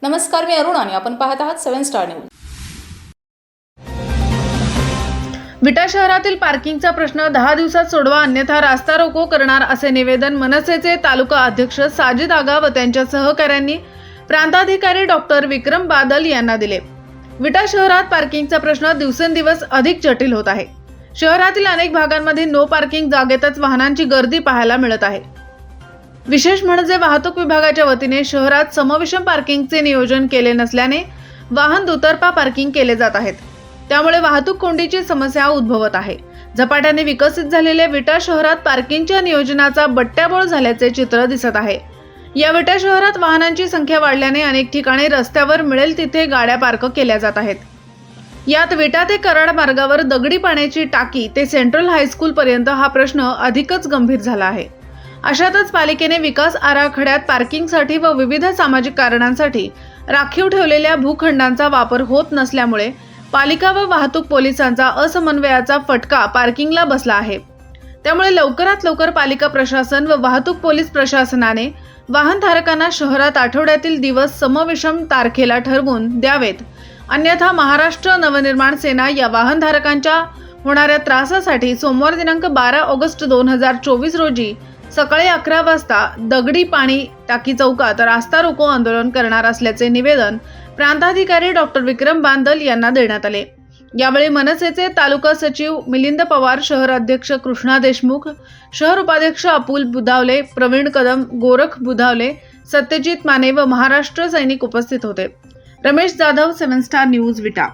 नमस्कार, मी अरुण आणि आपण पाहत आहात 7 स्टार न्यूज। विटा शहरातील पार्किंगचा प्रश्न 10 दिवसात सोडवा अन्यथा रास्ता रोको करणार असे निवेदन मनसेचे तालुका अध्यक्ष साजिद आगा व त्यांच्या सहकाऱ्यांनी प्रांताधिकारी डॉक्टर विक्रम बादल यांना दिले। विटा शहरात पार्किंगचा प्रश्न दिवसेंदिवस अधिक जटिल होत आहे। शहरातील अनेक भागांमध्ये नो पार्किंग जागेतच वाहनांची गर्दी पाहायला मिळत आहे। विशेष म्हणजे वाहतूक विभागाच्या वतीने शहरात समविषम पार्किंगचे नियोजन केले नसल्याने वाहन दुतर्फा पार्किंग केले जात आहेत। त्यामुळे वाहतूक कोंडीची समस्या उद्भवत आहे। झपाट्याने विकसित झालेल्या विटा शहरात पार्किंगच्या नियोजनाचा बट्ट्याबोळ झाल्याचे चित्र दिसत आहे। या विटा शहरात वाहनांची संख्या वाढल्याने अनेक ठिकाणी रस्त्यावर मिळेल तिथे गाड्या पार्क केल्या जात आहेत। यात विटा ते कराड मार्गावर दगडी पाण्याची टाकी ते सेंट्रल हायस्कूल पर्यंत हा प्रश्न अधिकच गंभीर झाला आहे। अशातच पालिकेने विकास आराखड्यात पार्किंगसाठी व विविध सामाजिक कारणांसाठी राखीव ठेवलेल्या भूखंडांचा वापर होत नसल्यामुळे पालिका व वाहतूक पोलिसांचा असमन्वयाचा फटका पार्किंगला बसला आहे। त्यामुळे लवकरात लवकर पालिका प्रशासन व वाहतूक पोलीस प्रशासनाने वाहनधारकांना शहरात आठवड्यातील दिवस समविषम तारखेला ठरवून द्यावेत, अन्यथा महाराष्ट्र नवनिर्माण सेना या वाहनधारकांच्या होणाऱ्या त्रासासाठी सोमवार दिनांक 12 ऑगस्ट 2024 रोजी सकाळी 11 वाजता दगडी पाणी टाकी चौकात रास्ता रोको आंदोलन करणार असल्याचे निवेदन प्रांताधिकारी डॉक्टर विक्रम बादल यांना देण्यात आले। यावेळी मनसेचे तालुका सचिव मिलिंद पवार, शहर अध्यक्ष कृष्णा देशमुख, शहर उपाध्यक्ष अपुल बुधावले, प्रवीण कदम, गोरख बुधावले, सत्यजित माने व महाराष्ट्र सैनिक उपस्थित होते। रमेश जाधव, 7 स्टार न्यूज, विटा।